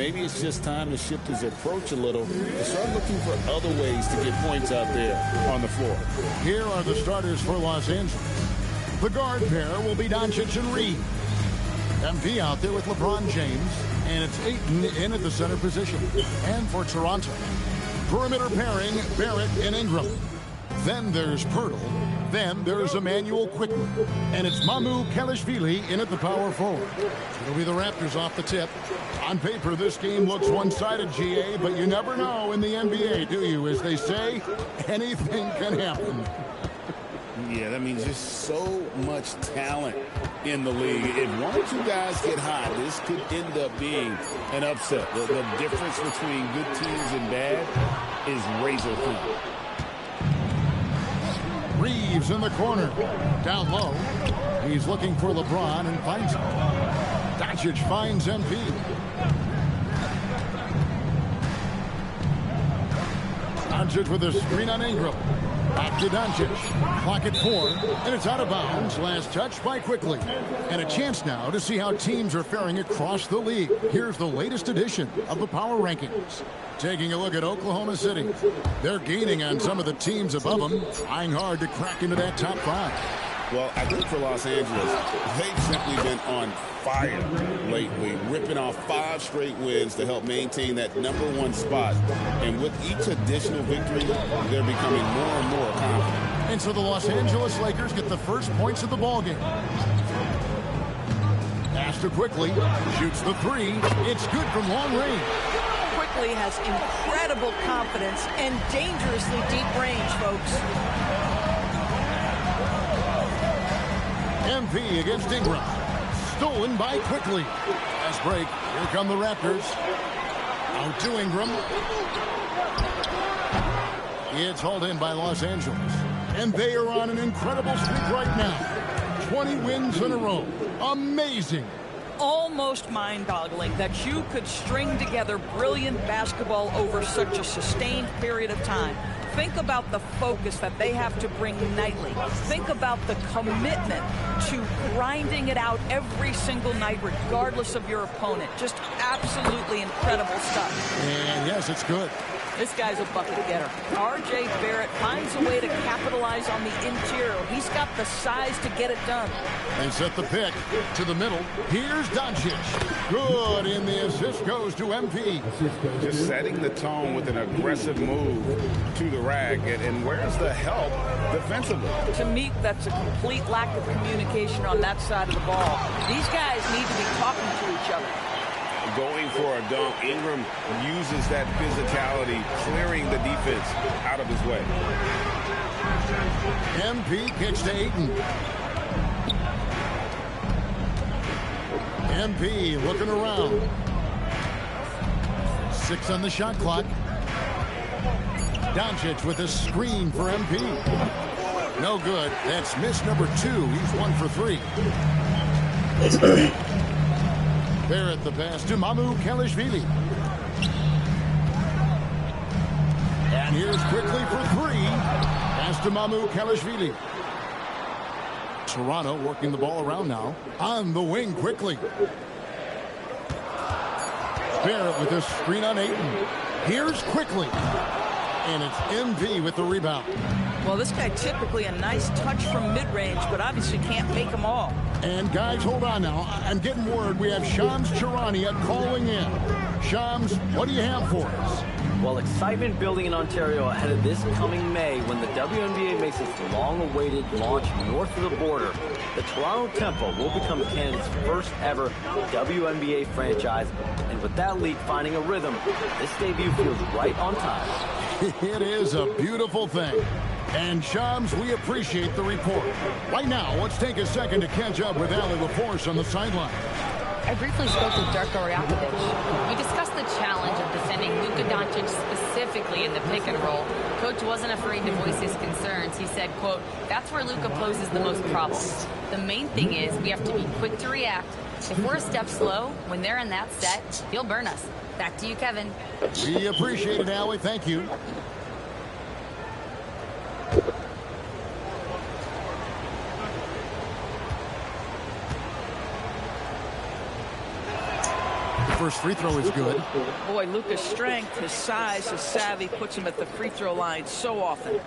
maybe it's just time to shift his approach a little and start looking for other ways to get points out there on the floor. Here are the starters for Los Angeles. The guard pair will be Doncic and Reed. MP out there with LeBron James, and it's Ayton in at the center position. And for Toronto, perimeter pairing, Barrett and Ingram. Then there's Pirtle. Then there's Emmanuel Quickly. And it's Mamu Kelishvili in at the power forward. It'll be the Raptors off the tip. On paper, this game looks one-sided, GA, but you never know in the NBA, do you? As they say, anything can happen. Yeah, that means just so much talent in the league. If one or two guys get hot, this could end up being an upset. The difference between good teams and bad is razor thin. Reeves in the corner. Down low. He's looking for LeBron and finds him. Doncic finds MP. Doncic with a screen on Ingram. Back to Doncic. Clock at 4, and it's out of bounds. Last touch by Quickly. And a chance now to see how teams are faring across the league. Here's the latest edition of the Power Rankings. Taking a look at Oklahoma City. They're gaining on some of the teams above them, trying hard to crack into that top 5. Well, I think for Los Angeles, they've simply been on fire lately, ripping off 5 straight wins to help maintain that #1 spot. And with each additional victory, they're becoming more and more confident. And so the Los Angeles Lakers get the first points of the ballgame. Pass to Quickly, shoots the 3. It's good from long range. Quickly has incredible confidence and dangerously deep range, folks. MP against Ingram. Stolen by Quickly. Fast break. Here come the Raptors. Out to Ingram. It's hauled in by Los Angeles. And they are on an incredible streak right now. 20 wins in a row. Amazing. Almost mind-boggling that you could string together brilliant basketball over such a sustained period of time. Think about the focus that they have to bring nightly. Think about the commitment to grinding it out every single night, regardless of your opponent. Just absolutely incredible stuff. And yes, it's good. This guy's a bucket getter. R.J. Barrett finds a way to capitalize on the interior. He's got the size to get it done. They set the pick to the middle. Here's Doncic. Good, and the assist goes to MP. Just setting the tone with an aggressive move to the rack. And where's the help defensively? To me, that's a complete lack of communication on that side of the ball. These guys need to be talking to each other. Going for a dunk, Ingram uses that physicality, clearing the defense out of his way. MP kicks to Ayton. MP looking around. 6 on the shot clock. Doncic with a screen for MP. No good. That's miss number 2. He's 1 for 3. Barrett the pass to Mamu Kelishvili. And here's Quickly for 3. Pass to Mamu Kelishvili. Toronto working the ball around now. On the wing Quickly. Barrett with a screen on Ayton. Here's Quickly. And it's MV with the rebound. Well, this guy typically a nice touch from mid-range, but obviously can't make them all. And guys, hold on now. I'm getting word we have Shams Charania calling in. Shams, what do you have for us? Well, excitement building in Ontario ahead of this coming May when the WNBA makes its long-awaited launch north of the border. The Toronto Tempo will become Canada's first ever WNBA franchise, and with that league finding a rhythm, this debut feels right on time. It is a beautiful thing. And Shams, we appreciate the report. Right now, let's take a second to catch up with Ali LaForce on the sideline. I briefly spoke with Darko Rajakovic. We discussed the challenge of defending Luka Doncic specifically in the pick and roll. Coach wasn't afraid to voice his concerns. He said, quote, "That's where Luka poses the most problems. The main thing is we have to be quick to react. If we're a step slow, when they're in that set, he'll burn us." Back to you, Kevin. We appreciate it, Ali. Thank you. first free throw is good. Boy, Luka's strength, his size, his savvy puts him at the free throw line so often.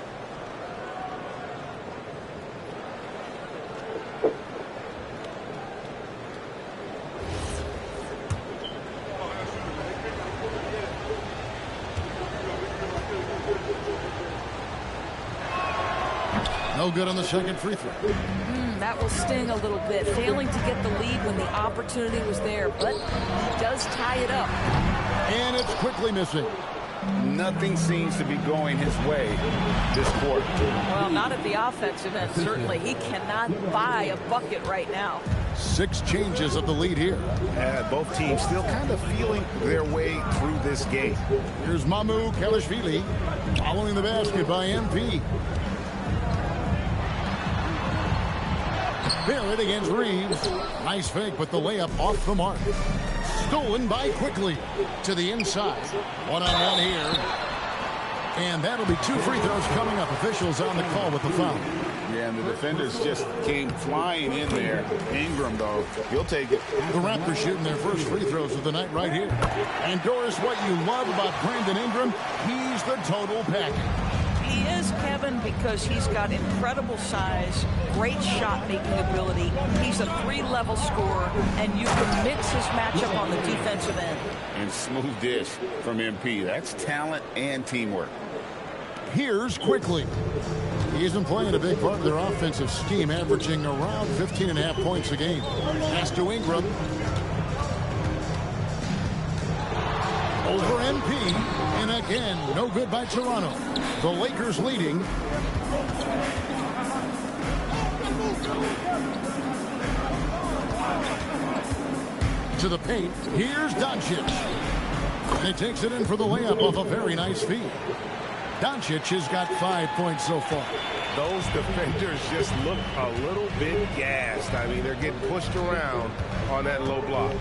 No good on the second free throw. That will sting a little bit, failing to get the lead when the opportunity was there, but he does tie it up. And it's quickly missing. Nothing seems to be going his way this quarter. Well, not at the offensive end, certainly. He cannot buy a bucket right now. 6 changes of the lead here. Both teams still kind of feeling their way through this game. Here's Mamu Kelishvili following the basket by MP. Barrett against Reeves. Nice fake, but the layup off the mark. Stolen by Quickly to the inside. One-on-one here. And that'll be 2 free throws coming up. Officials on the call with the foul. Yeah, and the defenders just came flying in there. Ingram, though, he'll take it. The Raptors shooting their first free throws of the night right here. And Doris, what you love about Brandon Ingram, he's the total package. He is, Kevin, because he's got incredible size, great shot-making ability. He's a 3-level scorer, and you can mix his matchup on the defensive end. And smooth dish from MP. That's talent and teamwork. Here's Quickly. He's been playing a big part of their offensive scheme, averaging around 15.5 points a game. Pass to Ingram. Over MP, and again, no good by Toronto. The Lakers leading. To the paint, here's Doncic. And he takes it in for the layup off a very nice feed. Doncic has got 5 points so far. Those defenders just look a little bit gassed. I mean, they're getting pushed around on that low block.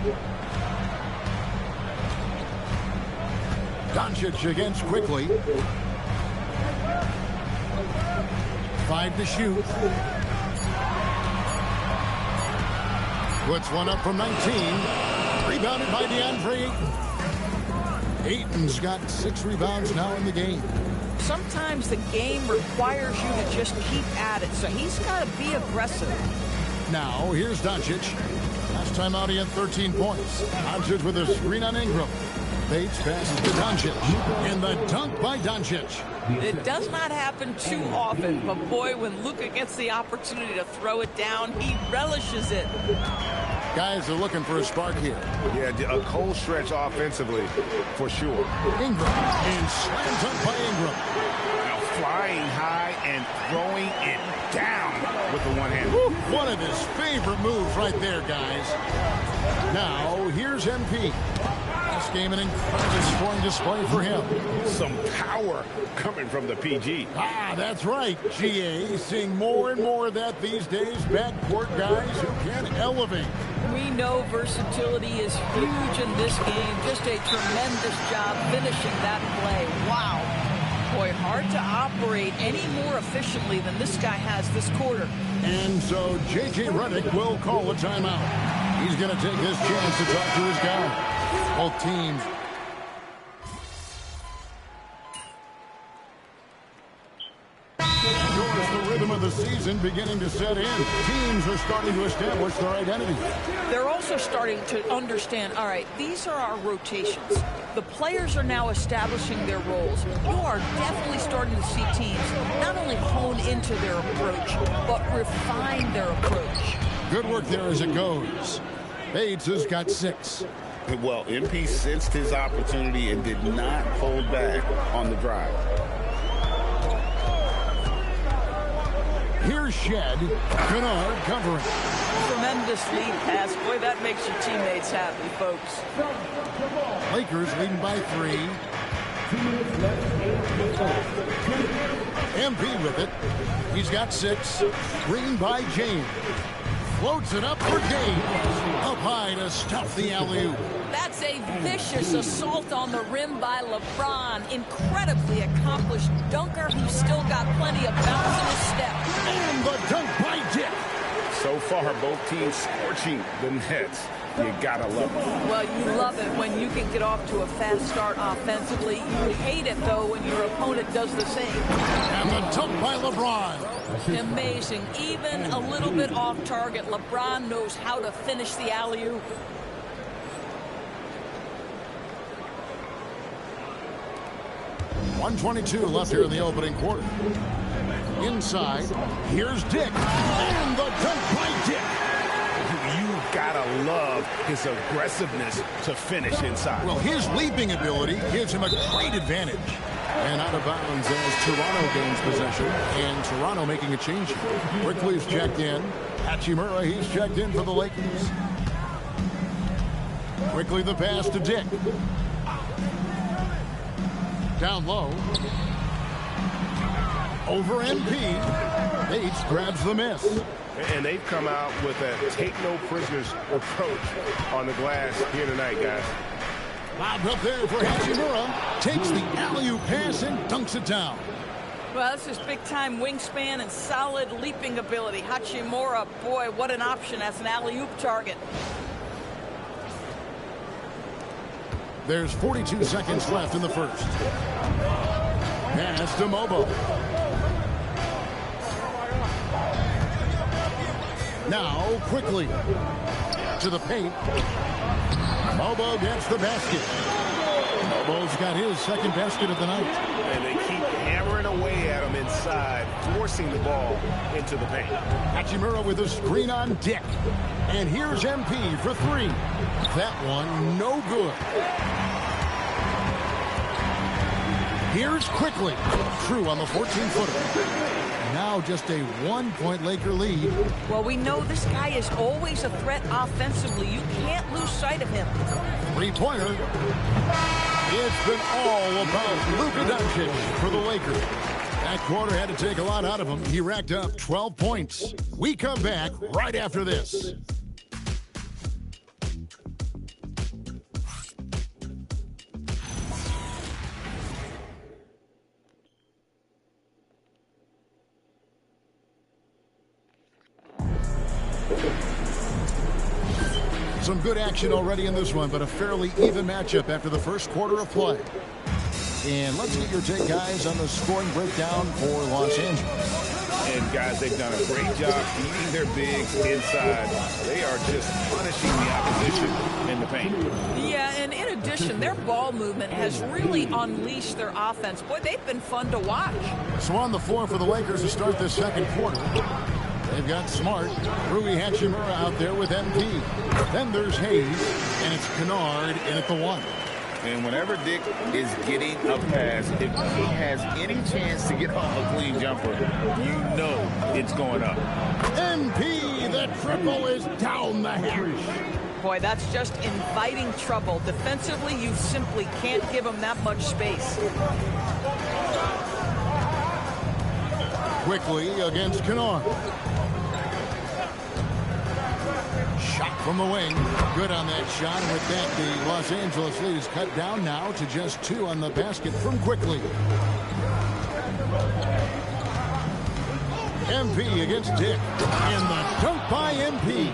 Doncic against Quickly. 5 to shoot. Puts one up from 19. Rebounded by DeAndre Ayton. Ayton's got 6 rebounds now in the game. Sometimes the game requires you to just keep at it, so he's got to be aggressive. Now, here's Doncic. Last time out, he had 13 points. Doncic with a screen on Ingram. Bates passes to Doncic. And the dunk by Doncic. It does not happen too often, but boy, when Luka gets the opportunity to throw it down, he relishes it. Guys are looking for a spark here. Yeah, a cold stretch offensively, for sure. Ingram. And slam dunk by Ingram. Now flying high and throwing it down with the one hand. One of his favorite moves right there, guys. Now, here's MP. This game an incredible scoring display for him. Some power coming from the PG. Ah, that's right, GA. Seeing more and more of that these days. Backcourt guys who can elevate. We know versatility is huge in this game. Just a tremendous job finishing that play. Wow. Boy, hard to operate any more efficiently than this guy has this quarter. And so J.J. Redick will call a timeout. He's going to take his chance to talk to his guy. Both teams. Notice the rhythm of the season beginning to set in. Teams are starting to establish their identity. They're also starting to understand, all right, these are our rotations. The players are now establishing their roles. You are definitely starting to see teams not only hone into their approach, but refine their approach. Good work there as it goes. Bates has got 6. Well, MP sensed his opportunity and did not hold back on the drive. Here's Shed. Kennard covering. Tremendous lead pass. Boy, that makes your teammates happy, folks. Lakers leading by 3. MP with it. He's got 6. Green by James. Floats it up for James. Up high to stuff the alley-oop. That's a vicious assault on the rim by LeBron. Incredibly accomplished dunker who's still got plenty of bounce in his step. And the dunk by Dick. So far, both teams scorching the Nets. You gotta love it. Well, you love it when you can get off to a fast start offensively. You hate it, though, when your opponent does the same. And the dunk by LeBron. Amazing. Even a little bit off target, LeBron knows how to finish the alley-oop. .122 left here in the opening quarter. Inside, here's Dick. And the dunk by Dick. You gotta love his aggressiveness to finish inside. Well, his leaping ability gives him a great advantage. And out of bounds as Toronto gains possession. And Toronto making a change. Quickly's checked in. Hachimura, he's checked in for the Lakers. Quickly the pass to Dick. Down low. Over MP. Bates grabs the miss. And they've come out with a take-no-prisoners approach on the glass here tonight, guys. Lobbed up there for Hachimura. Takes the alley-oop pass and dunks it down. Well, this is big-time wingspan and solid leaping ability. Hachimura, boy, what an option as an alley-oop target. There's 42 seconds left in the first. Pass to Mobo. Now, quickly to the paint. Mobo gets the basket. Mobo's got his second basket of the night. And they keep hammering away at him inside, forcing the ball into the paint. Hachimura with a screen on Dick. And here's MP for three. That one, no good. Here's Quickly. True on the 14-footer. Now just a 1-point Laker lead. Well, we know this guy is always a threat offensively. You can't lose sight of him. Three-pointer. It's been all about Luka Doncic for the Lakers. That quarter had to take a lot out of him. He racked up 12 points. We come back right after this. Some good action already in this one, but a fairly even matchup after the first quarter of play. And let's get your take, guys, on the scoring breakdown for Los Angeles. And, guys, they've done a great job eating their bigs inside. They are just punishing the opposition in the paint. Yeah, and in addition, their ball movement has really unleashed their offense. Boy, they've been fun to watch. So on the floor for the Lakers to start this second quarter. They've got Smart, Rui Hachimura out there with MP. Then there's Hayes, and it's Kennard in at the one. And whenever Dick is getting a pass, if he has any chance to get off a clean jumper, you know it's going up. MP, the triple is down the hatch. Boy, that's just inviting trouble. Defensively, you simply can't give him that much space. Quickly against Kennard. Shot from the wing. Good on that shot. And with that, the Los Angeles lead is cut down now to just 2 on the basket from Quickly. MP against Dick. And the dunk by MP.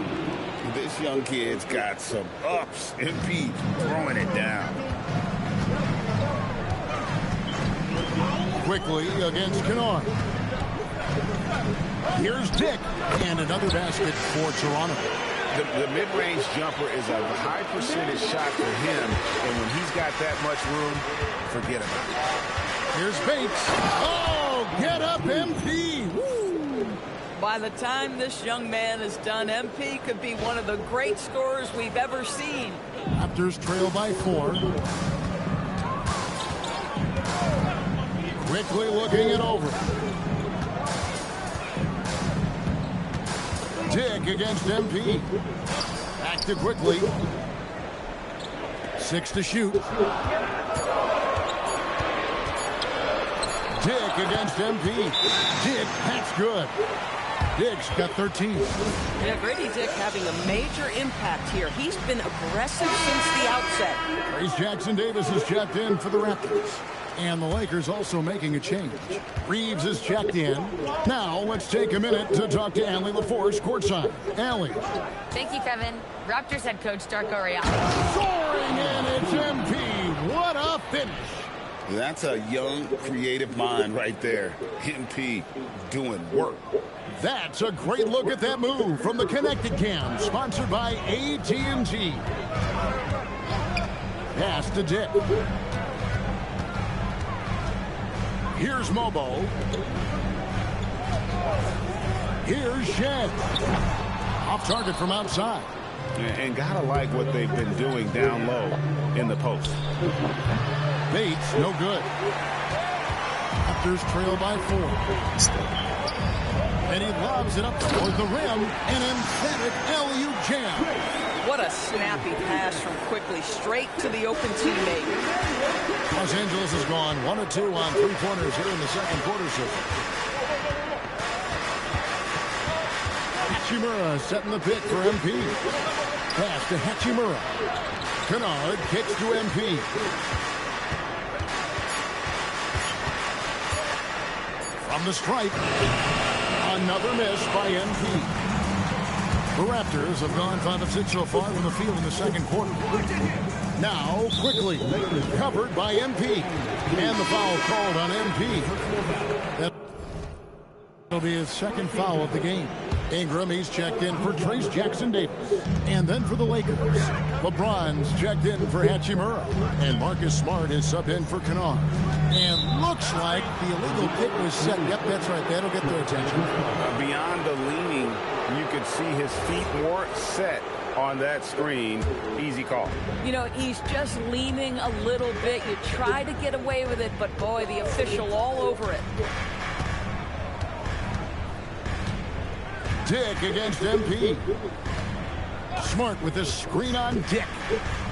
This young kid's got some ups. MP throwing it down. Quickly against Kennard. Here's Dick. And another basket for Toronto. The mid-range jumper is a high percentage shot for him, and when he's got that much room, forget about it. Here's Bates. Oh, get up, MP. Woo. By the time this young man is done, MP could be one of the great scorers we've ever seen. Raptors trail by 4. Quickly looking it over. Dick against MP. Back to Quickly. 6 to shoot. Dick against MP. Dick, that's good. Dick's got 13. Yeah, Grady Dick having a major impact here. He's been aggressive since the outset. Trace Jackson Davis is checked in for the Raptors. And the Lakers also making a change. Reeves is checked in. Now let's take a minute to talk to Allie LaForce courtside. Allie. Thank you, Kevin. Raptors head coach Darko Real. Soaring in, it's MP. What a finish. That's a young, creative mind right there. MP doing work. That's a great look at that move from the Connected Cam, sponsored by AT&T. Pass to Dick. Here's Mobo. Here's Shed. Off target from outside. And gotta like what they've been doing down low in the post. Bates, no good. Raptors trail by 4. And he lobs it up toward the rim. An emphatic LU jam. What a snappy pass from Quickly straight to the open teammate. Los Angeles has gone 1 of 2 on 3-pointers here in the second quarter. Hachimura setting the pick for MP. Pass to Hachimura. Kennard kicks to MP. From the stripe, another miss by MP. The Raptors have gone 5 of 6 so far from the field in the second quarter. Now, Quickly, covered by MP. And the foul called on MP. That'll be his second foul of the game. Ingram, he's checked in for Trace Jackson-Davis. And then for the Lakers, LeBron's checked in for Hachimura. And Marcus Smart is subbed in for Kennard. And looks like the illegal kick was set. Yep, that's right. That'll get their attention. Beyond the leaning, you could see his feet weren't set on that screen. Easy call. You know, he's just leaning a little bit. You try to get away with it, but boy, the official all over it. Dick against MP. Smart with this screen on Dick.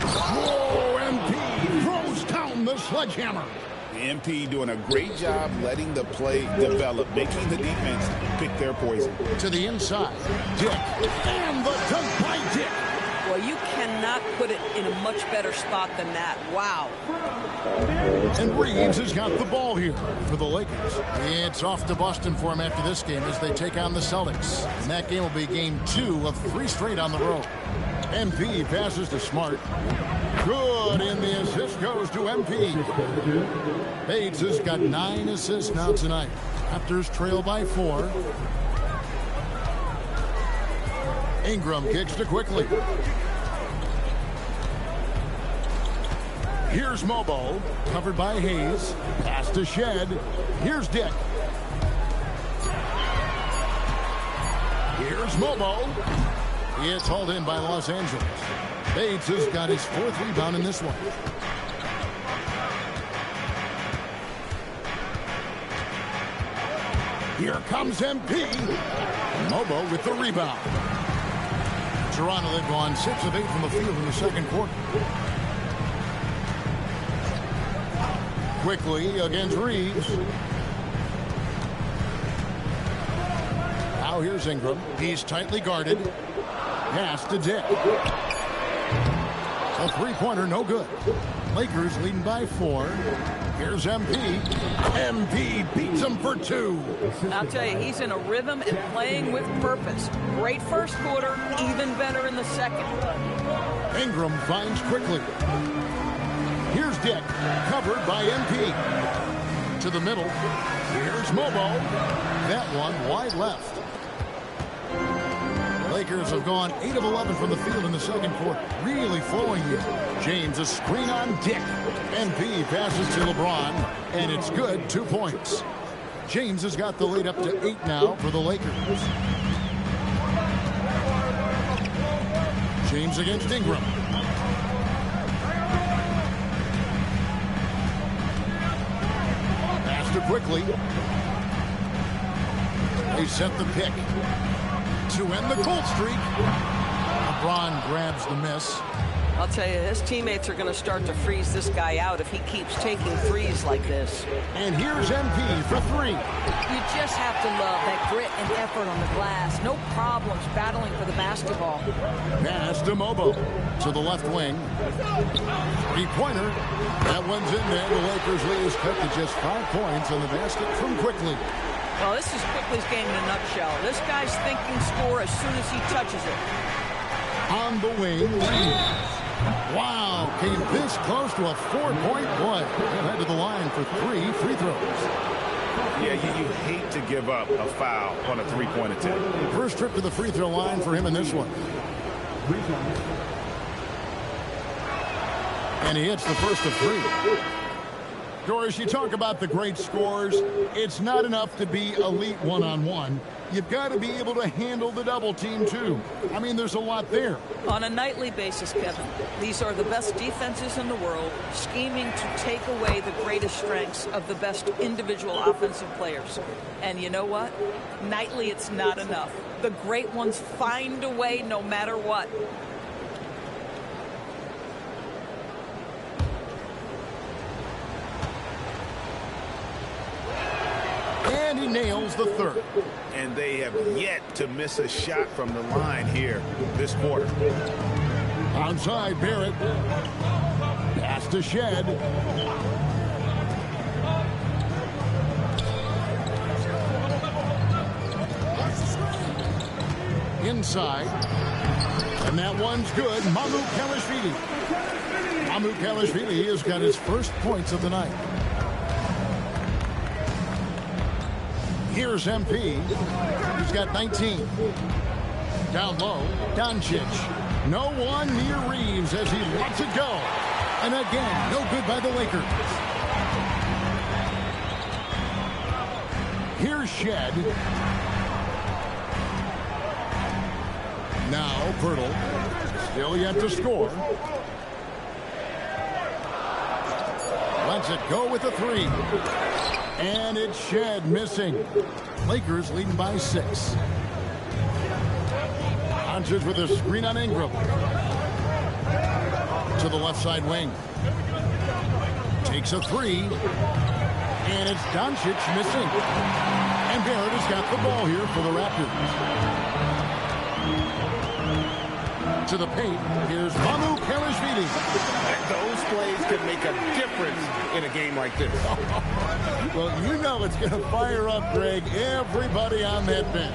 Oh, MP throws down the sledgehammer. MP doing a great job letting the play develop, making the defense pick their poison. To the inside, Dick, and the dunk by Dick. Well, you cannot put it in a much better spot than that. Wow. And Reeves has got the ball here for the Lakers. It's off to Boston for him after this game as they take on the Celtics. And that game will be game 2 of 3 straight on the road. MP passes to Smart. Good, and the assist goes to MP. Bates has got 9 assists now tonight. Raptors trail by 4. Ingram kicks to Quickly. Here's Mobo, covered by Hayes. Pass to Shed. Here's Dick. Here's Mobo. It's hauled in by Los Angeles. Bates has got his 4th rebound in this one. Here comes MP. Mobo with the rebound. Toronto, they've gone 6 of 8 from the field in the second quarter. Quickly against Reeves. Now here's Ingram. He's tightly guarded. Pass to Dick. A 3-pointer, no good. Lakers leading by 4. Here's MP. MP beats him for 2. I'll tell you, he's in a rhythm and playing with purpose. Great first quarter, even better in the second. Ingram finds Quickly. Here's Dick, covered by MP. To the middle. Here's Mobo. That one wide left. Lakers have gone 8 of 11 from the field in the second quarter. Really flowing here. James, a screen on Dick. MP passes to LeBron, and it's good, 2 points. James has got the lead up to 8 now for the Lakers. James against Ingram. Pass to Quickly. They set the pick to end the cold streak. LeBron grabs the miss. I'll tell you, his teammates are going to start to freeze this guy out if he keeps taking threes like this. And here's MP for three. You just have to love that grit and effort on the glass. No problems battling for the basketball. Pass to Mobo to the left wing. Three-pointer. That one's in there. The Lakers lead is cut to just 5 points on the basket from Quickly. Well, this is Quickly's game in a nutshell. This guy's thinking score as soon as he touches it. On the wing, Reeves. Wow, came this close to a 4-point play. He'll head to the line for 3 free throws. Yeah, you hate to give up a foul on a three-point attempt. First trip to the free throw line for him in this one. And he hits the first of 3. Doris, you talk about the great scores. It's not enough to be elite one-on-one. You've got to be able to handle the double team, too. I mean, there's a lot there. On a nightly basis, Kevin, these are the best defenses in the world, scheming to take away the greatest strengths of the best individual offensive players. And you know what? Nightly, it's not enough. The great ones find a way no matter what. And he nails the third. And they have yet to miss a shot from the line here this quarter. Onside, Barrett. Pass to Shed. Inside. And that one's good. Mamu Kelishvili. Mamu Kelishvili has got his first points of the night. Here's MP. He's got 19. Down low, Doncic. No one near Reeves as he lets it go. And again, no good by the Lakers. Here's Shed. Now Pirtle. Still yet to score. Lets it go with a 3. And it's Shed missing. Lakers leading by 6. Doncic with a screen on Ingram. To the left side wing. Takes a 3. And it's Doncic missing. And Barrett has got the ball here for the Raptors. To the paint. Here's Mamu Kelishvili. Those plays can make a difference in a game like this. Well, you know it's going to fire up, Greg, everybody on that bench.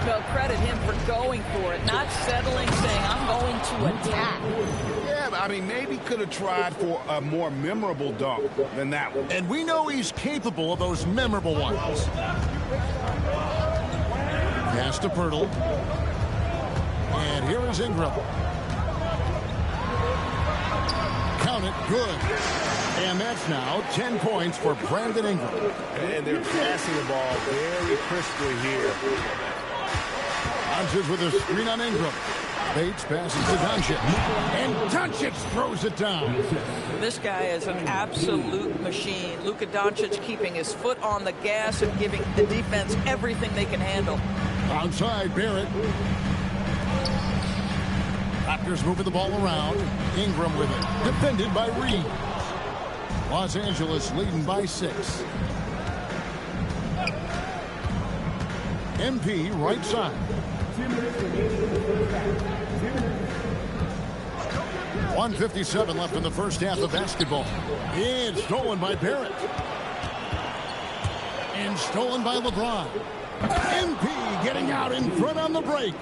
Well, credit him for going for it, not settling, saying, I'm going to attack. Yeah, but I mean, maybe could have tried for a more memorable dunk than that one. And we know he's capable of those memorable ones. Pass to Pirtle. And here is Ingram. Count it, good. And that's now 10 points for Brandon Ingram. And they're passing the ball very crisply here. Doncic with a screen on Ingram. Bates passes to Doncic. And Doncic throws it down. This guy is an absolute machine. Luka Doncic keeping his foot on the gas and giving the defense everything they can handle. Outside, Barrett. Raptors moving the ball around. Ingram with it. Defended by Reeves. Los Angeles leading by 6. MP right side. 1:57 left in the first half of basketball. And stolen by Barrett. And stolen by LeBron. MP getting out in front on the break.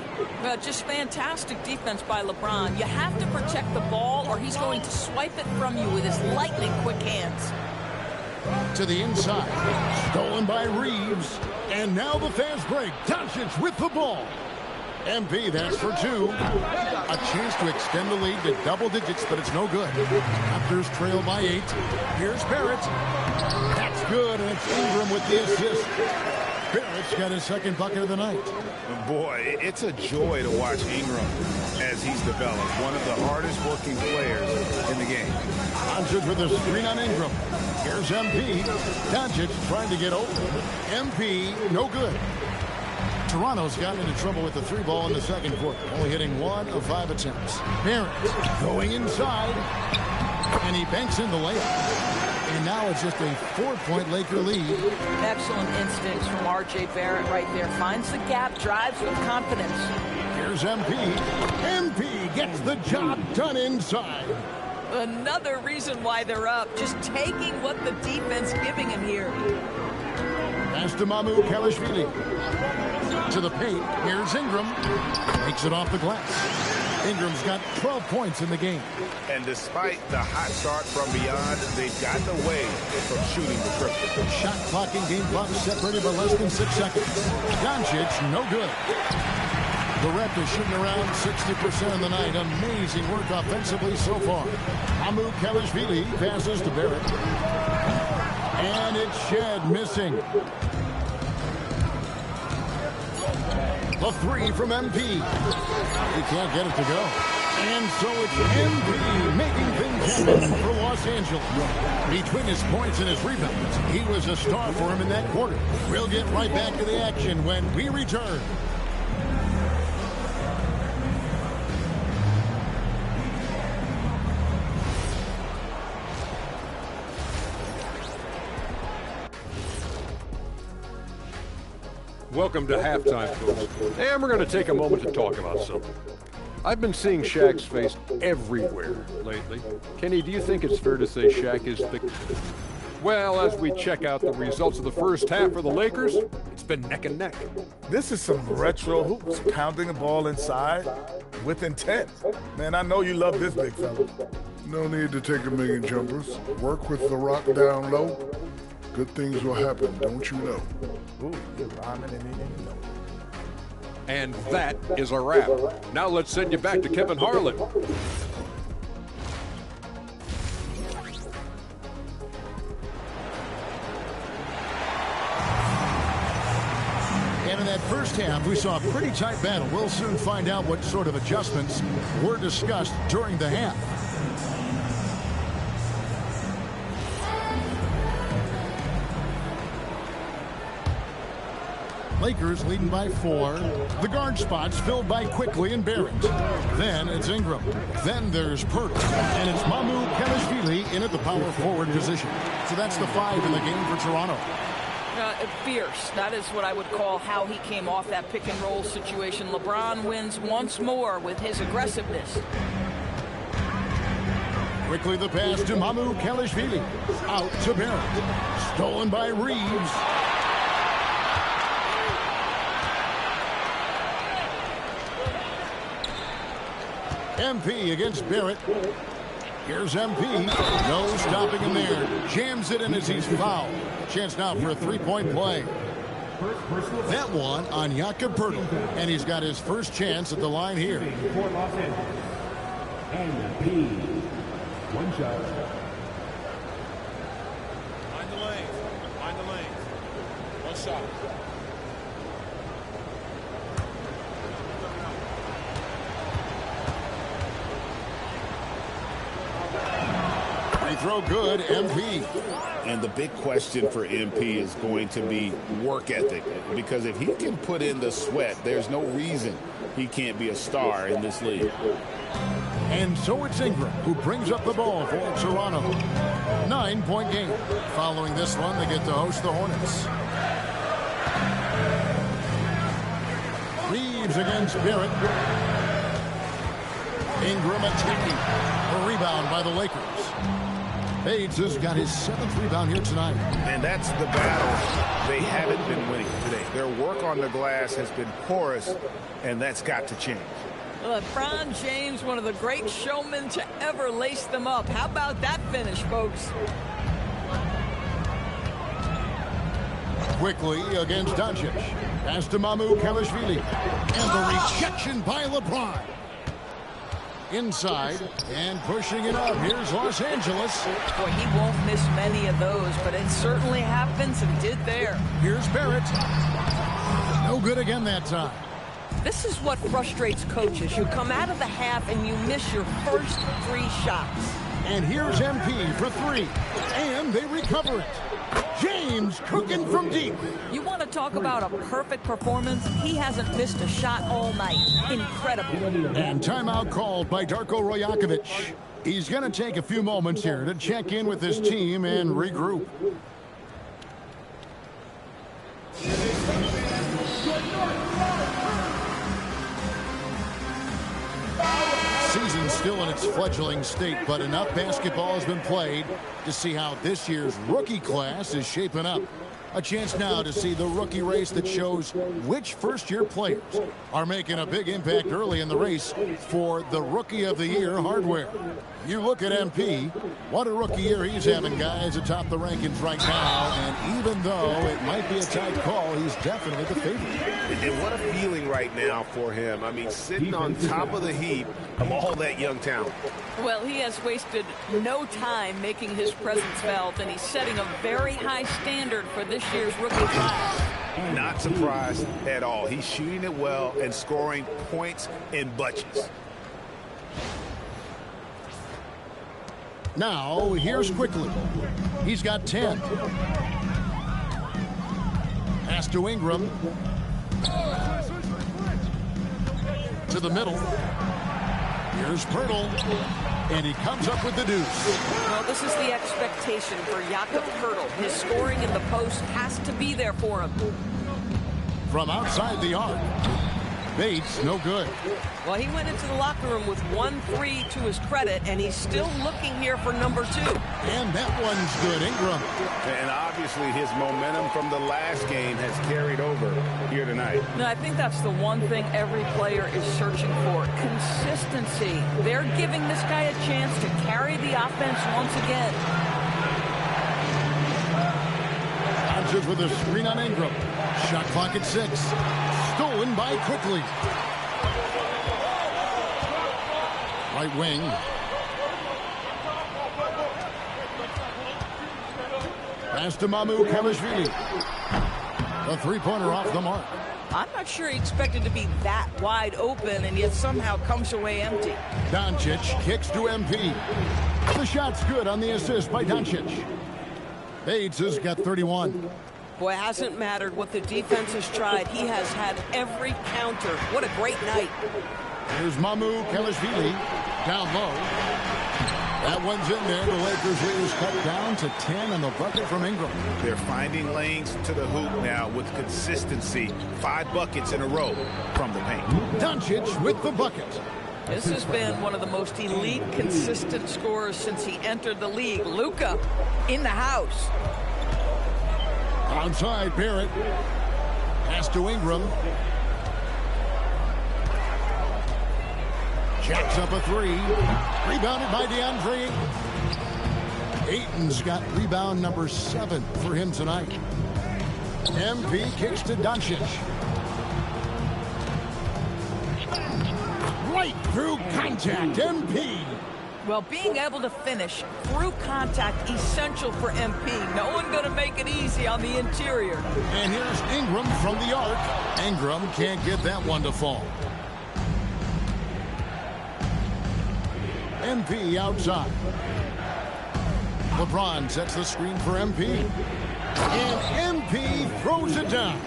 Just fantastic defense by LeBron. You have to protect the ball or he's going to swipe it from you with his lightning quick hands. To the inside. Stolen by Reeves. And now the fast break. Doncic with the ball. MP, that's for 2. A chance to extend the lead to double digits, but it's no good. Raptors trail by 8. Here's Barrett. That's good, and it's Ingram with the assist. Barrett's got his second bucket of the night. Boy, it's a joy to watch Ingram as he's developed. One of the hardest working players in the game. Doncic with a screen on Ingram. Here's MP. Doncic trying to get open. MP, no good. Toronto's gotten into trouble with the 3 ball in the second quarter, only hitting 1 of 5 attempts. Barrett going inside, and he banks in the layup. And now it's just a 4-point Laker lead. Excellent instincts from R.J. Barrett right there. Finds the gap, drives with confidence. Here's MP. MP gets the job done inside. Another reason why they're up. Just taking what the defense giving him here. Pass to Mamu Kelishvili. To the paint. Here's Ingram. Makes it off the glass. Ingram's got 12 points in the game. And despite the hot start from beyond, they've gotten away from shooting the triple. Shot clock and game clock separated by less than 6 seconds. Doncic, no good. The Raptors shooting around 60% of the night. Amazing work offensively so far. Mamu Kelishvili passes to Barrett. And it's Shed missing. The 3 from MP. He can't get it to go. And so it's MP making things happen for Los Angeles. Between his points and his rebounds, he was a star for him in that quarter. We'll get right back to the action when we return. Welcome to halftime, folks. And we're going to take a moment to talk about something. I've been seeing Shaq's face everywhere lately. Kenny, do you think it's fair to say Shaq is the... Well, as we check out the results of the first half for the Lakers, it's been neck and neck. This is some retro hoops, pounding the ball inside with intent. Man, I know you love this big fella. No need to take a million jumpers. Work with the rock down low. Good things will happen, don't you know? Ooh, you're rhyming and you know. And that is a wrap. Now let's send you back to Kevin Harlan. And in that first half, we saw a pretty tight battle. We'll soon find out what sort of adjustments were discussed during the half. Lakers leading by 4. The guard spots filled by Quickly and Barrett. Then it's Ingram. Then there's Pert. And it's Mamu Kelishvili in at the power forward position. So that's the 5 in the game for Toronto. Fierce. That is what I would call how he came off that pick and roll situation. LeBron wins once more with his aggressiveness. Quickly the pass to Mamu Kelishvili. Out to Barrett. Stolen by Reeves. MP against Barrett. Here's MP. No stopping him there. Jams it in as he's fouled. Chance now for a 3-point play. That one on Jakob Poeltl. And he's got his first chance at the line here. MP. One shot. Find the lane. Find the lane. One shot. Free throw good, MP. And the big question for MP is going to be work ethic. Because if he can put in the sweat, there's no reason he can't be a star in this league. And so it's Ingram who brings up the ball for Toronto. 9-point game. Following this one, they get to host the Hornets. Reeves against Barrett. Ingram attacking. A rebound by the Lakers. Bates has got his 7th rebound here tonight. And that's the battle they haven't been winning today. Their work on the glass has been porous, and that's got to change. LeBron James, one of the great showmen to ever lace them up. How about that finish, folks? Quickly against Doncic. Pass to Mamu Kelishvili. And the rejection by LeBron. Inside and pushing it up. Here's Los Angeles. Boy, he won't miss many of those, but it certainly happens and did there. Here's Barrett. No good again that time. This is what frustrates coaches. You come out of the half and you miss your first 3 shots. And here's MP for three. And they recover it. James cooking from deep. You want to talk about a perfect performance? He hasn't missed a shot all night. Incredible. And timeout called by Darko Rajakovic. He's going to take a few moments here to check in with his team and regroup. Season's still in its fledgling state, but enough basketball has been played to see how this year's rookie class is shaping up. A chance now to see the rookie race that shows which first-year players are making a big impact early in the race for the Rookie of the Year hardware. You look at MP, what a rookie year he's having, guys, atop the rankings right now. And even though it might be a tight call, he's definitely the favorite. And what a feeling right now for him. I mean, sitting on top of the heap of all that young talent. Well, he has wasted no time making his presence felt, and he's setting a very high standard for this year's rookie class. Not surprised at all. He's shooting it well and scoring points in bunches. Now, here's Quickly. He's got 10. Pass to Ingram. To the middle. Here's Poeltl. And he comes up with the deuce. Well, this is the expectation for Jakob Poeltl. His scoring in the post has to be there for him. From outside the arc. Bates, no good. Well, he went into the locker room with 1-3 to his credit, and he's still looking here for number 2. And that one's good, Ingram. And obviously his momentum from the last game has carried over here tonight. No, I think that's the one thing every player is searching for. Consistency. They're giving this guy a chance to carry the offense once again. Doncic with a screen on Ingram. Shot clock at 6. Stolen by Quickly. Right wing. Pass to Mamu Kelishvili. A three-pointer off the mark. I'm not sure he expected to be that wide open, and yet somehow comes away empty. Doncic kicks to MP. The shot's good on the assist by Doncic. Bates has got 31. Boy, it hasn't mattered what the defense has tried. He has had every counter. What a great night. Here's Mamu Kelishvili down low. That one's in there. The Lakers lead is cut down to 10 on the bucket from Ingram. They're finding lanes to the hoop now with consistency. 5 buckets in a row from the paint. Doncic with the bucket. This has been one of the most elite, consistent scorers since he entered the league. Luka in the house. Outside, Barrett. Pass to Ingram. Jacks up a 3. Rebounded by DeAndre. Ayton's got rebound number 7 for him tonight. MP kicks to Doncic. Right through contact. MP. Well, being able to finish through contact, essential for MP. No one going to make it easy on the interior. And here's Ingram from the arc. Ingram can't get that one to fall. MP outside. LeBron sets the screen for MP. And MP throws it down.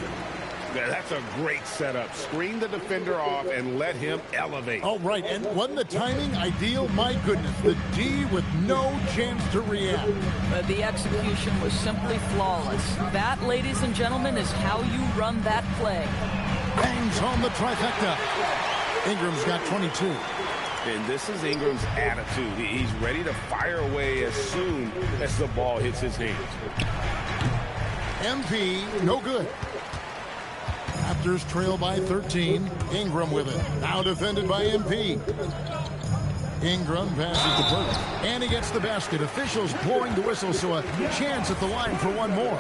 That's a great setup. Screen the defender off and let him elevate. Oh, right. And wasn't the timing ideal? My goodness. The D with no chance to react. But the execution was simply flawless. That, ladies and gentlemen, is how you run that play. Bangs home the trifecta. Ingram's got 22. And this is Ingram's attitude. He's ready to fire away as soon as the ball hits his hands. MP, no good. Raptors trail by 13. Ingram with it. Now defended by MP. Ingram passes to Poeltl. And he gets the basket. Officials blowing the whistle, so a chance at the line for one more.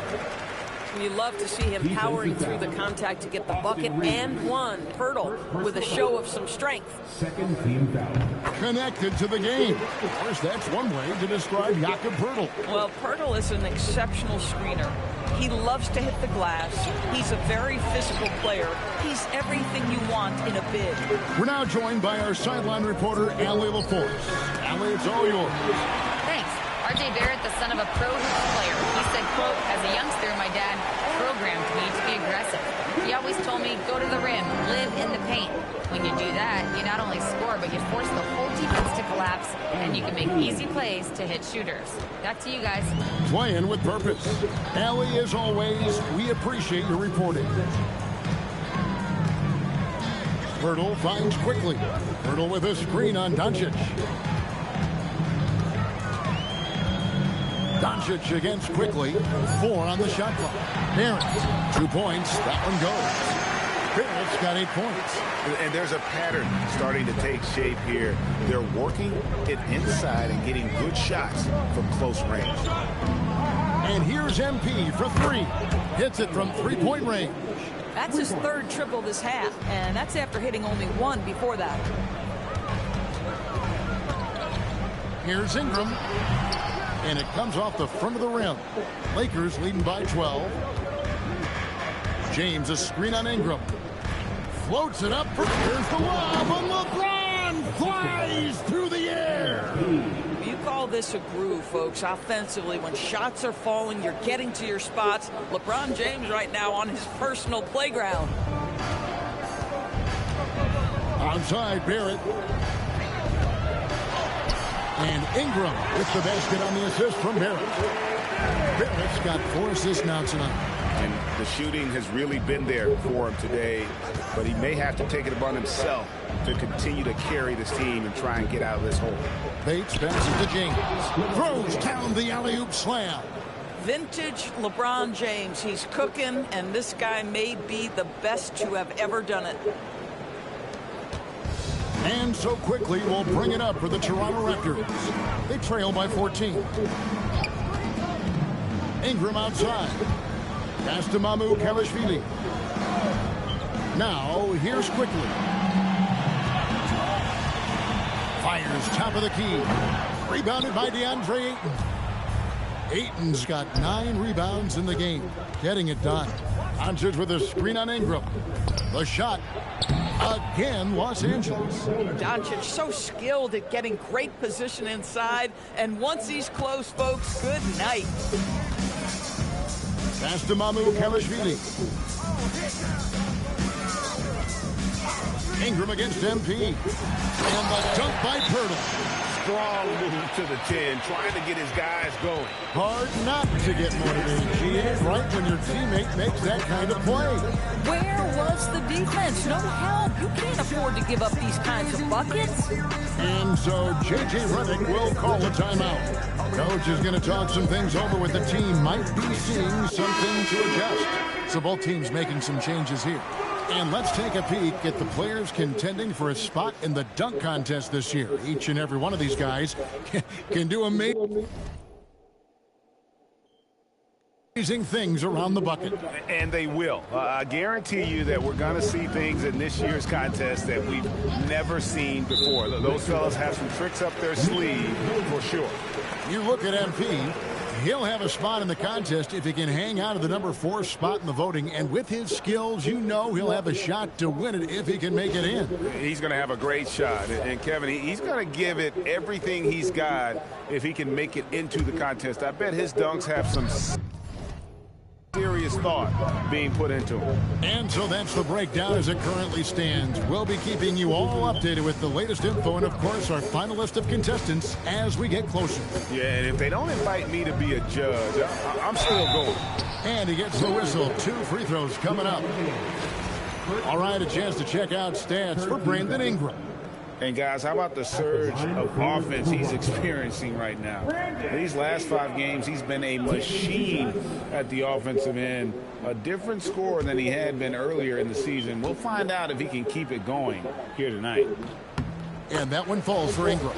You love to see him powering through the contact to get the bucket and one. Poeltl with a show of some strength. Second team foul. Connected to the game. Of course, that's one way to describe Jakob Poeltl. Well, Poeltl is an exceptional screener. He loves to hit the glass. He's a very physical player. He's everything you want in a big. We're now joined by our sideline reporter, Allie LaForce. Allie, it's all yours. J.J. Barrett, the son of a pro hoops player, he said, quote, as a youngster, my dad programmed me to be aggressive. He always told me, go to the rim, live in the paint. When you do that, you not only score, but you force the whole defense to collapse, and you can make easy plays to hit shooters. Back to you guys. Playing with purpose. Allie, as always, we appreciate your reporting. Hurdle finds quickly. Hurdle with a screen on Doncic. Doncic against quickly. 4 on the shot clock. Barrett, 2 points. That one goes. Barrett's got 8 points. And there's a pattern starting to take shape here. They're working it inside and getting good shots from close range. And here's MP for 3. Hits it from 3-point range. That's his 3rd triple this half, and that's after hitting only 1 before that. Here's Ingram. And it comes off the front of the rim. Lakers leading by 12. James, a screen on Ingram. Floats it up for here's the lob, and LeBron flies through the air. You call this a groove, folks. Offensively, when shots are falling, you're getting to your spots. LeBron James right now on his personal playground. Outside, Barrett. And Ingram with the basket on the assist from Barrett. Barrett's got 4 assists now tonight. And the shooting has really been there for him today, but he may have to take it upon himself to continue to carry this team and try and get out of this hole. Bates passes to James. Throws down the alley-oop slam. Vintage LeBron James. He's cooking, and this guy may be the best to have ever done it. And so quickly we'll bring it up for the Toronto Raptors. They trail by 14. Ingram outside. Pass to Mamukelashvili. Now here's quickly. Fires top of the key. Rebounded by DeAndre Ayton. Ayton's got 9 rebounds in the game. Getting it done. Doncic with a screen on Ingram. The shot. Again, Los Angeles. Doncic so skilled at getting great position inside. And once he's close, folks, good night. Pass to Mamukelashvili. Ingram against MP. And the dunk by Pirtle. Strong move to the 10, trying to get his guys going. Hard not to get motivated, Gene, right when your teammate makes that kind of play. Where was the defense? No help. You can't afford to give up these kinds of buckets. And so J.J. Redick will call a timeout. Coach is going to talk some things over with the team. Might be seeing something to adjust. So both teams making some changes here. And let's take a peek at the players contending for a spot in the dunk contest this year. Each and every one of these guys can do amazing things around the bucket. And they will. I guarantee you that we're going to see things in this year's contest that we've never seen before. Those fellas have some tricks up their sleeve for sure. You look at MP. He'll have a spot in the contest if he can hang out of the number 4 spot in the voting. And with his skills, you know he'll have a shot to win it if he can make it in. He's going to have a great shot. And Kevin, he's going to give it everything he's got if he can make it into the contest. I bet his dunks have some serious thought being put into him. And so that's the breakdown as it currently stands. We'll be keeping you all updated with the latest info and, of course, our final list of contestants as we get closer. Yeah, and if they don't invite me to be a judge, I'm still going. And he gets the whistle. 2 free throws coming up. All right, a chance to check out stats for Brandon Ingram. And, guys, how about the surge of offense he's experiencing right now? These last 5 games, he's been a machine at the offensive end. A different scorer than he had been earlier in the season. We'll find out if he can keep it going here tonight. And that one falls for Ingram.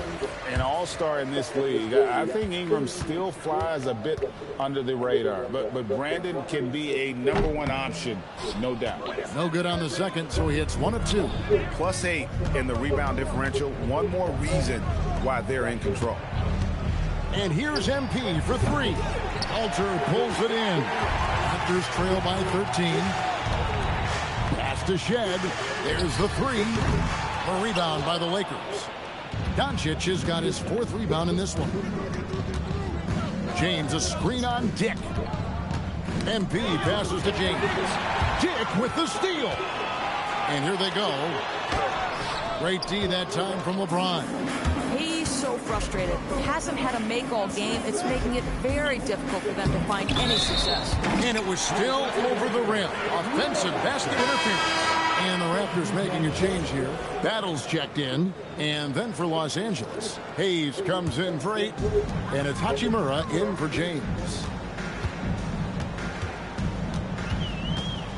An all-star in this league. I think Ingram still flies a bit under the radar. But Brandon can be a number 1 option, no doubt. No good on the second, so he hits 1 of 2. +8 in the rebound differential. One more reason why they're in control. And here's MP for 3. Alter pulls it in. Raptors trail by 13. Pass to Shed. There's the 3. A rebound by the Lakers. Doncic has got his 4th rebound in this one. James, a screen on Dick. MP passes to James. Dick with the steal. And here they go. Great D that time from LeBron. He's so frustrated. Hasn't had a make all game. It's making it very difficult for them to find any success. And it was still over the rim. Offensive basket interference. And the Raptors making a change here. Battles checked in. And then for Los Angeles, Hayes comes in for 8. And it's Hachimura in for James.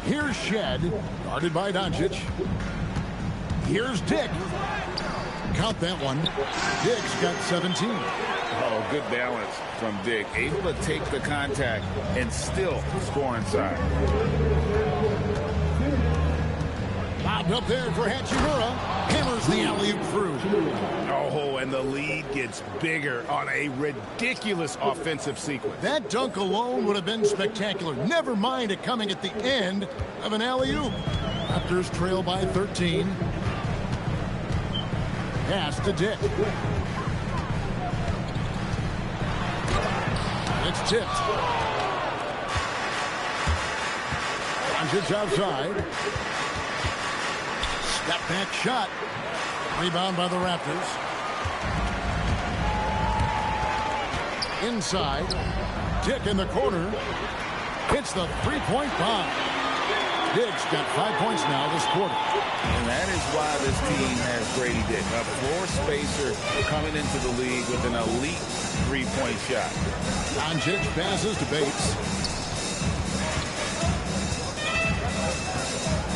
Here's Shed, guarded by Doncic. Here's Dick. Count that one. Dick's got 17. Oh, good balance from Dick. Able to take the contact and still score inside. Lobbed up there for Hachimura. Hammers the alley-oop through. Oh, and the lead gets bigger on a ridiculous offensive sequence. That dunk alone would have been spectacular. Never mind it coming at the end of an alley-oop. Raptors trail by 13. Pass to Dick. It's tipped. Doncic outside. Step back shot. Rebound by the Raptors. Inside. Dick in the corner. Hits the three-point bomb. Dick's got 5 points now this quarter. And that is why this team has Grady Dick, a floor spacer coming into the league with an elite three-point shot. Doncic passes to Bates.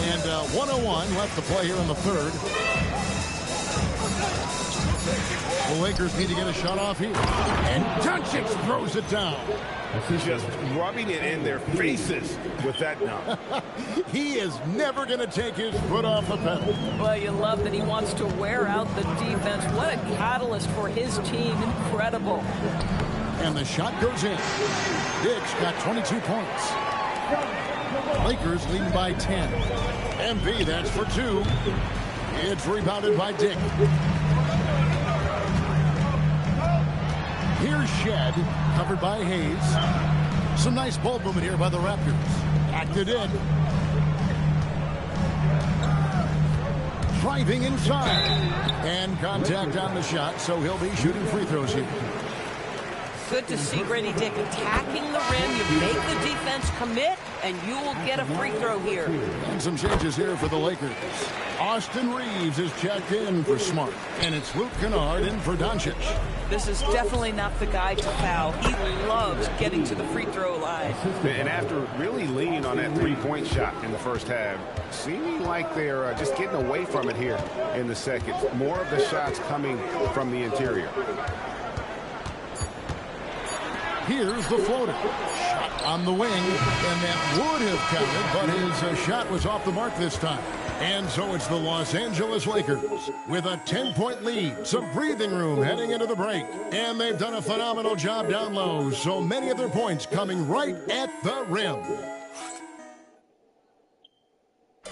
And 1:01 left to play here in the third. The Lakers need to get a shot off here. And Doncic throws it down. Just rubbing it in their faces with that dunk. He is never going to take his foot off the pedal. Well, you love that he wants to wear out the defense. What a catalyst for his team. Incredible. And the shot goes in. Dick's got 22 points. Lakers leading by 10. MB, that's for 2. It's rebounded by Dick. Here's Shed, covered by Hayes. Some nice ball movement here by the Raptors. Acted in. Driving inside. And contact on the shot, so he'll be shooting free throws here. Good to see Grady Dick attacking the rim. You make the defense commit, and you will get a free throw here. And some changes here for the Lakers. Austin Reeves is checked in for Smart. And it's Luke Kennard in for Doncic. This is definitely not the guy to foul. He loves getting to the free throw line. And after really leaning on that three-point shot in the first half, seeming like they're just getting away from it here in the second. More of the shots coming from the interior. Here's the floater. Shot on the wing, and that would have counted, but his shot was off the mark this time. And so it's the Los Angeles Lakers with a 10-point lead. Some breathing room heading into the break. And they've done a phenomenal job down low. So many of their points coming right at the rim.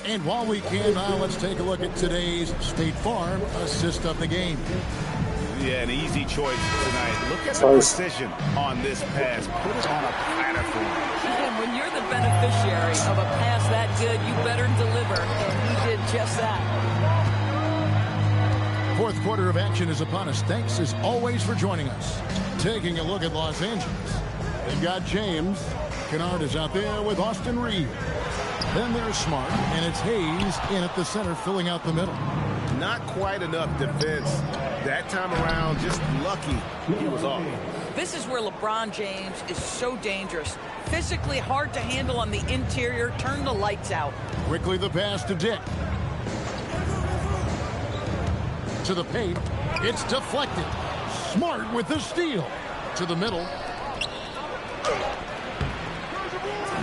And while we can, now let's take a look at today's State Farm assist of the game. Yeah, an easy choice tonight. Look at the precision on this pass. Put it on a platter for him. And when you're the beneficiary of a pass that good, you better deliver. And he did just that. Fourth quarter of action is upon us. Thanks as always for joining us. Taking a look at Los Angeles. They've got James. Kennard is out there with Austin Reeves. Then there's Smart, and it's Hayes in at the center, filling out the middle. Not quite enough defense that time around. Just lucky he was off. This is where LeBron James is so dangerous. Physically hard to handle on the interior. Turn the lights out. Quickly the pass to Dick. To the paint. It's deflected. Smart with the steal. To the middle.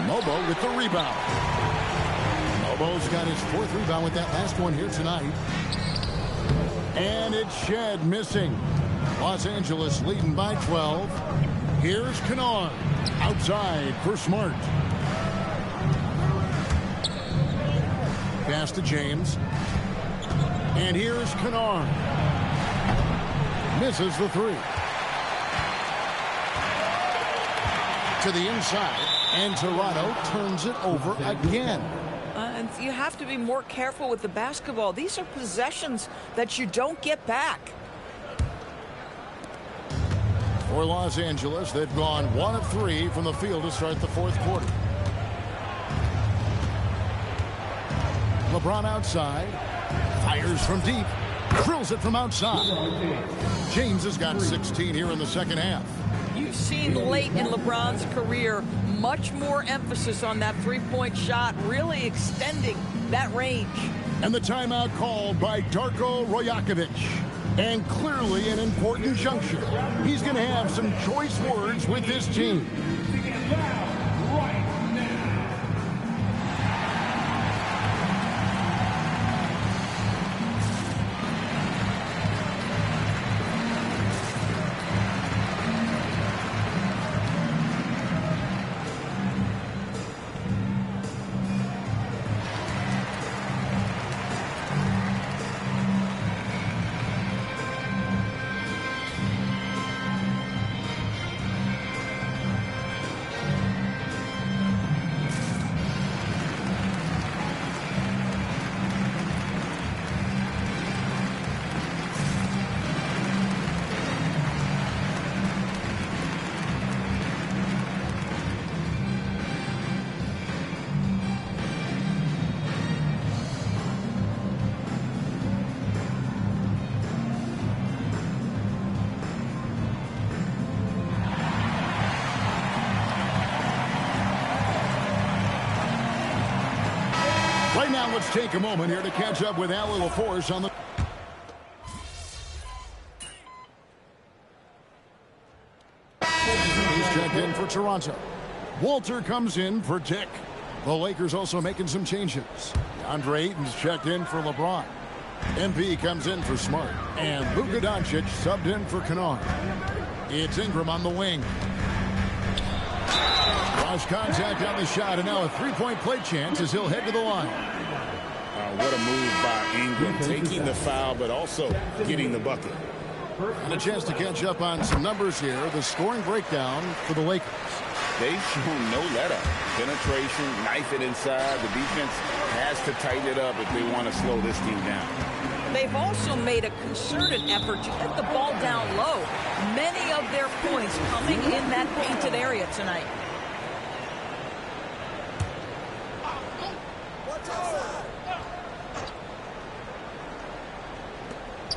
Mobo with the rebound. Mobo's got his 4th rebound with that last one here tonight. And it's Shed missing. Los Angeles leading by 12. Here's Kennard. Outside for Smart. Pass to James. And here's Kennard. Misses the 3. to the inside, and Toronto turns it over again. And you have to be more careful with the basketball. These are possessions that you don't get back. For Los Angeles, they've gone 1 of 3 from the field to start the fourth quarter. LeBron outside, fires from deep, drills it from outside. James has got 16 here in the second half. You've seen late in LeBron's career much more emphasis on that three-point shot, really extending that range. And the timeout called by Darko Rajakovic. And clearly an important juncture. He's going to have some choice words with his team. Right now, let's take a moment here to catch up with Allie LaForce on the... He's checked in for Toronto. Walter comes in for Dick. The Lakers also making some changes. Andre Ayton's checked in for LeBron. MP comes in for Smart. And Luka Doncic subbed in for Kennard. It's Ingram on the wing. Lost contact on the shot, and now a three-point play chance as he'll head to the line. What a move by Ingram, taking the foul, but also getting the bucket. And a chance to catch up on some numbers here. The scoring breakdown for the Lakers. They've shown no let-up. Penetration, knife it inside. The defense has to tighten it up if they want to slow this team down. They've also made a concerted effort to get the ball down low. Many of their points coming in that painted area tonight.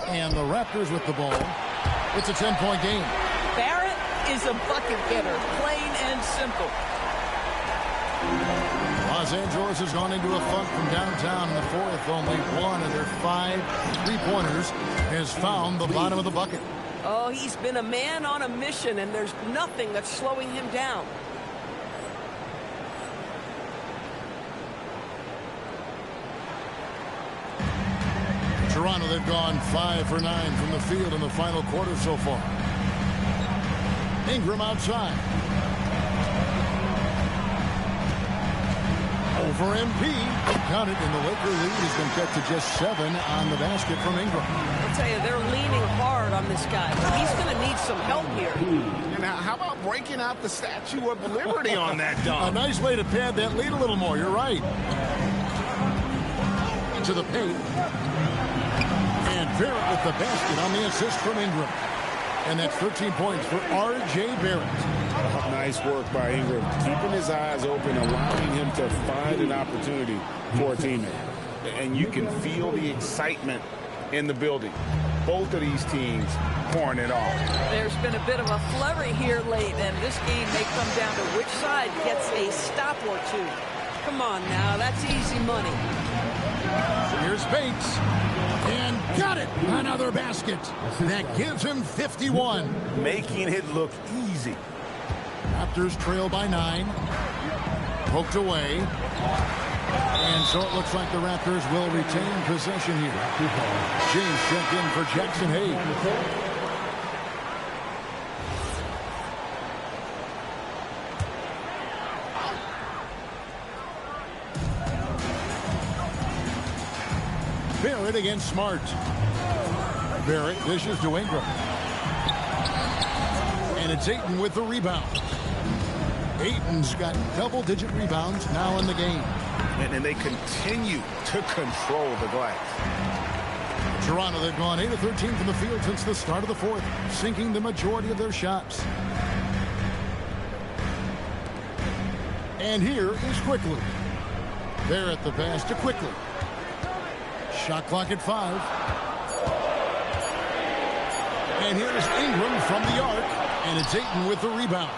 And the Raptors with the ball. It's a 10-point game. Barrett is a bucket getter, plain and simple. Los Angeles has gone into a funk from downtown in the fourth. Only one of their 5 3-pointers has found the bottom of the bucket. Oh, he's been a man on a mission, and there's nothing that's slowing him down. Toronto, they've gone 5 for 9 from the field in the final quarter so far. Ingram outside. Over MP. Count it, and the Laker lead has been cut to just 7 on the basket from Ingram. I'll tell you, they're leaning hard on this guy. He's going to need some help here. And how about breaking out the Statue of Liberty on that dunk? A nice way to pad that lead a little more. You're right. To the paint. And Barrett with the basket on the assist from Ingram. And that's 13 points for R.J. Barrett. Nice work by Ingram, keeping his eyes open, allowing him to find an opportunity for a teammate. And you can feel the excitement in the building. Both of these teams pouring it off. There's been a bit of a flurry here late, and this game may come down to which side gets a stop or two. Come on now, that's easy money. Here's Bates. And got it. Another basket. That gives him 51. Making it look easy. Raptors trail by 9. Poked away. And so it looks like the Raptors will retain possession here. James checked in for Jackson Hayes. Barrett against Smart. Barrett dishes to Ingram. And it's Ayton with the rebound. Ayton's got double-digit rebounds now in the game. And they continue to control the glass. Toronto, they've gone 8 of 13 from the field since the start of the fourth, sinking the majority of their shots. And here is Quickly. They're at the pass to Quickly. Shot clock at 5. And here's Ingram from the arc, and it's Ayton with the rebound.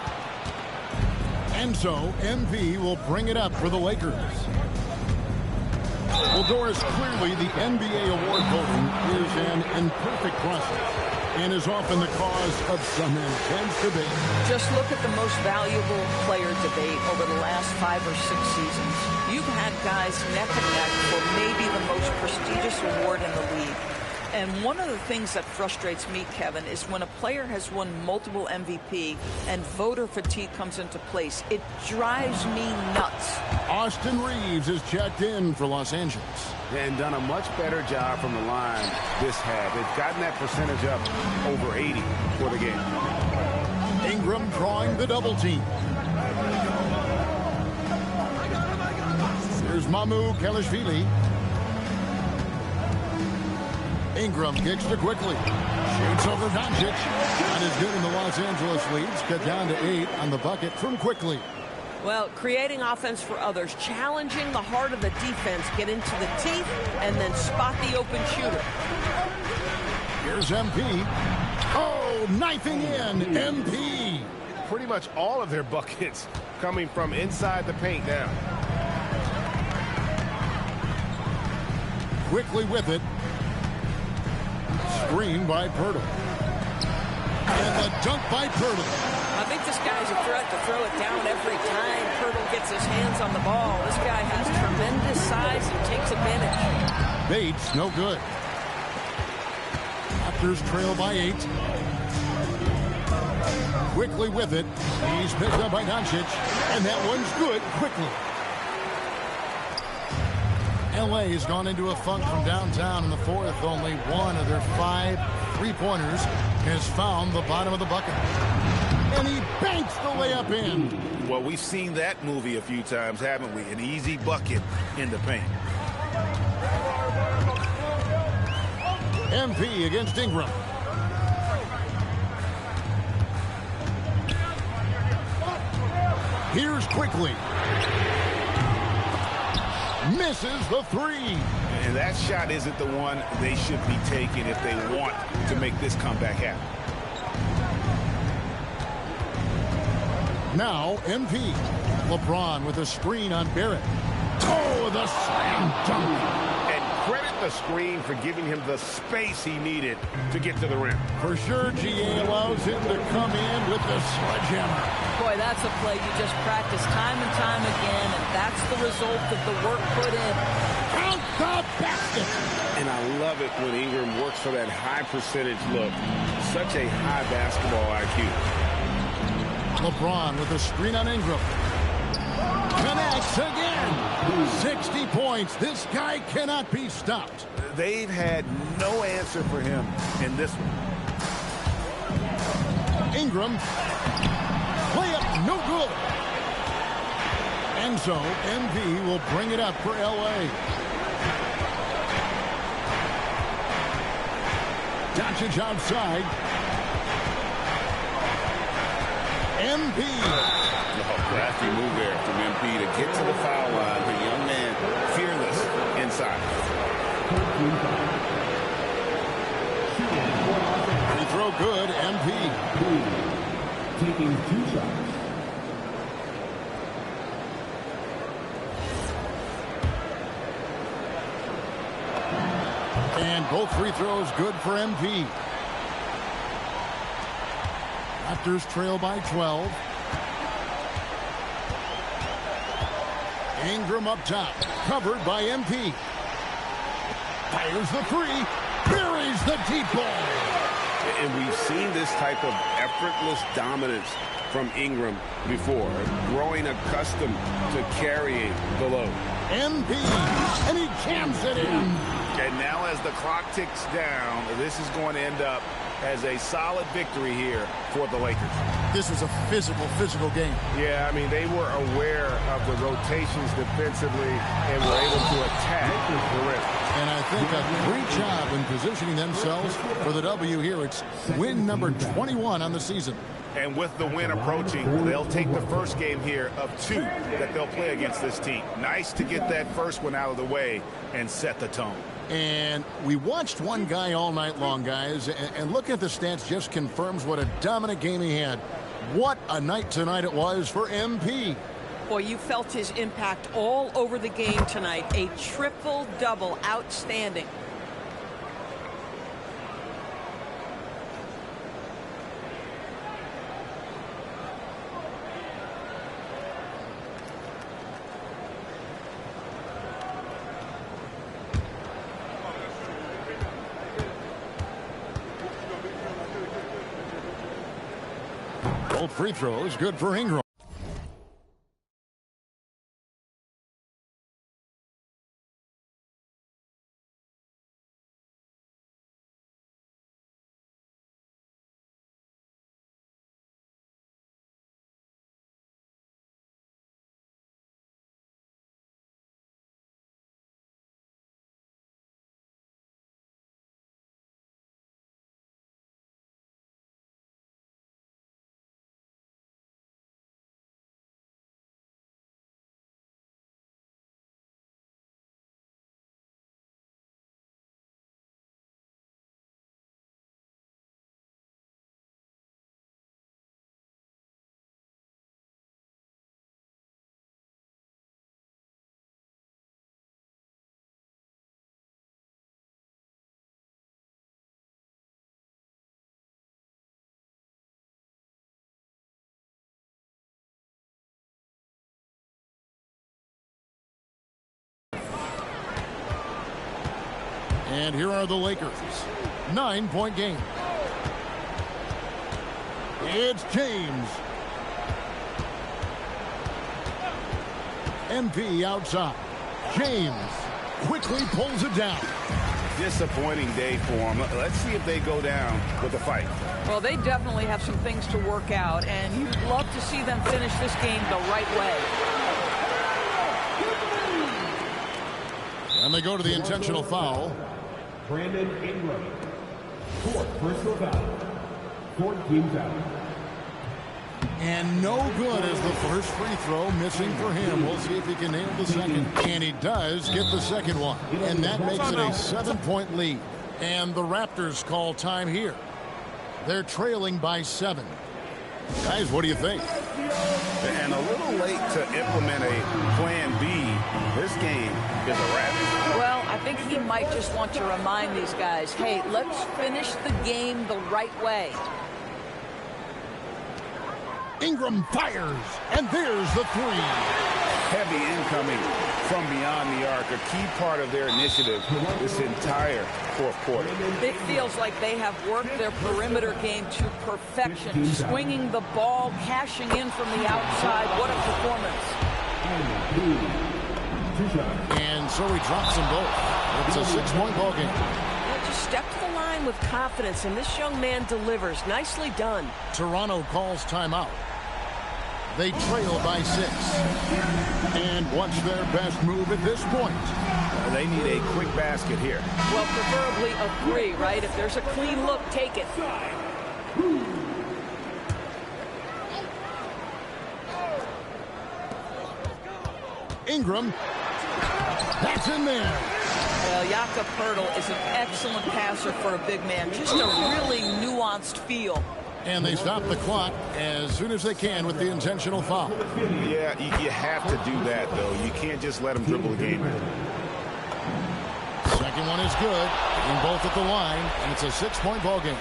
And so MP will bring it up for the Lakers. Well, Doris, clearly the NBA award voting is an imperfect process and is often the cause of some intense debate. Just look at the most valuable player debate over the last 5 or 6 seasons. You've had guys neck and neck for maybe the most prestigious award in the league. And one of the things that frustrates me, Kevin, is when a player has won multiple MVP and voter fatigue comes into place. It drives me nuts. Austin Reeves is checked in for Los Angeles. And done a much better job from the line this half. They've gotten that percentage up over 80 for the game. Ingram drawing the double team. Here's Mamu Kelishvili. Ingram kicks to Quickly. Shoots over Doncic. Not as good in the Los Angeles leads. Cut down to 8 on the bucket from Quickly. Well, creating offense for others, challenging the heart of the defense, get into the teeth, and then spot the open shooter. Here's MP. Oh, knifing in. MP. Pretty much all of their buckets coming from inside the paint now. Quickly with it. Screen by Pirtle. And the dunk by Pirtle. I think this guy's a threat to throw it down every time Pirtle gets his hands on the ball. This guy has tremendous size and takes advantage. Bates, no good. Raptors trail by 8. Quickly with it. He's picked up by Doncic. And that one's good quickly. LA has gone into a funk from downtown in the fourth. Only one of their 5 3-pointers has found the bottom of the bucket. And he banks the layup in. Well, we've seen that movie a few times, haven't we? An easy bucket in the paint. MP against Ingram. Here's Quickly. Misses the 3. And that shot isn't the one they should be taking if they want to make this comeback happen. Now MP. LeBron with a screen on Barrett. Oh, the slam dunk. And credit the screen for giving him the space he needed to get to the rim. For sure, GA allows him to come in with the sledgehammer. Boy, that's a play you just practice time and time again, and that's the result of the work put in. Count the basket. And I love it when Ingram works for that high percentage look. Such a high basketball IQ. LeBron with a screen on Ingram. Connects again. 60 points. This guy cannot be stopped. They've had no answer for him in this one. Ingram. Layup, no good. And so, MV will bring it up for L.A. Doncic outside. MP. Oh, crafty move there from MP to get to the foul line. The young man, fearless inside. Free throw good, MP. Taking 2 shots. And both free throws good for MP. Raptors trail by 12. Ingram up top, covered by MP. Fires the 3, buries the deep ball. And we've seen this type of effortless dominance from Ingram before, growing accustomed to carrying the load. MP, and he jams it in. And now as the clock ticks down, this is going to end up as a solid victory here for the Lakers. This was a physical game. Yeah, I mean, they were aware of the rotations defensively and were able to attack the rim. And I think a great job in positioning themselves for the W here. It's win number 21 on the season. And with the win approaching, they'll take the first game here of 2 that they'll play against this team. Nice to get that first one out of the way and set the tone. And we watched one guy all night long, guys, and looking at the stats just confirms what a dominant game he had. What a night tonight it was for MP. Boy, you felt his impact all over the game tonight. A triple-double, outstanding. Both free throws good for Ingram. And here are the Lakers. 9-point game. It's James. MP outside. James quickly pulls it down. Disappointing day for them. Let's see if they go down with a fight. Well, they definitely have some things to work out, and you'd love to see them finish this game the right way. And they go to the intentional foul. Brandon Ingram. 4th personal foul. 4 teams out. And no good as the first free throw missing for him. We'll see if he can nail the second. And he does get the second one. And that makes it a 7-point lead. And the Raptors call time here. They're trailing by 7. Guys, what do you think? And a little late to implement a plan B. This game is a wrap. Well, I think he might just want to remind these guys, hey, let's finish the game the right way. Ingram fires, and there's the 3. Heavy incoming from beyond the arc, a key part of their initiative this entire fourth quarter. It feels like they have worked their perimeter game to perfection, swinging the ball, cashing in from the outside. What a performance. And so he drops them both. It's a 6-point ball game. Yeah, just step to the line with confidence, and this young man delivers. Nicely done. Toronto calls timeout. They trail by 6. And what's their best move at this point? They need a quick basket here. Well, preferably a 3, right? If there's a clean look, take it. Ingram. That's in there. Well, Jakob Poeltl is an excellent passer for a big man. Just a really nuanced feel. And they stop the clock as soon as they can with the intentional foul. Yeah, you have to do that, though. You can't just let them dribble the game. Second one is good. And both at the line. And it's a 6-point ball game.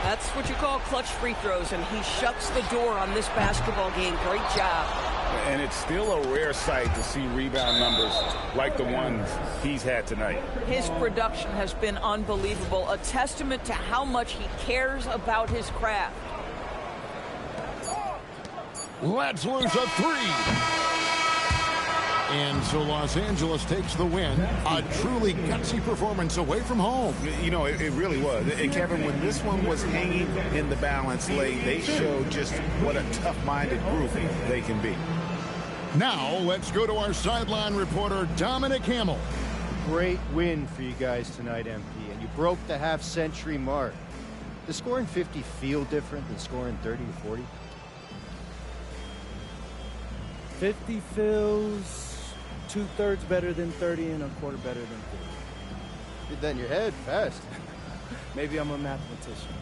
That's what you call clutch free throws, and he shuts the door on this basketball game. Great job. And it's still a rare sight to see rebound numbers like the ones he's had tonight. His production has been unbelievable, a testament to how much he cares about his craft. Let's lose a 3. And so Los Angeles takes the win. A truly gutsy performance away from home. You know, it really was. And Kevin, when this one was hanging in the balance late, they showed just what a tough-minded group they can be. Now, let's go to our sideline reporter, Dominic Hamill. Great win for you guys tonight, MP, and you broke the half-century mark. Does scoring 50 feel different than scoring 30 or 40? 50 feels two-thirds better than 30 and a quarter better than 50. Did that in your head fast. Maybe I'm a mathematician.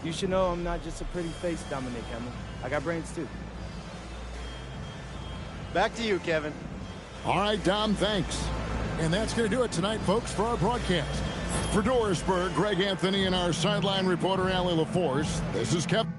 You should know I'm not just a pretty face, Dominic Hamill. I got brains, too. Back to you, Kevin. All right, Dom, thanks. And that's going to do it tonight, folks, for our broadcast. For Dorisburg, Greg Anthony, and our sideline reporter, Allie LaForce, this is Kevin.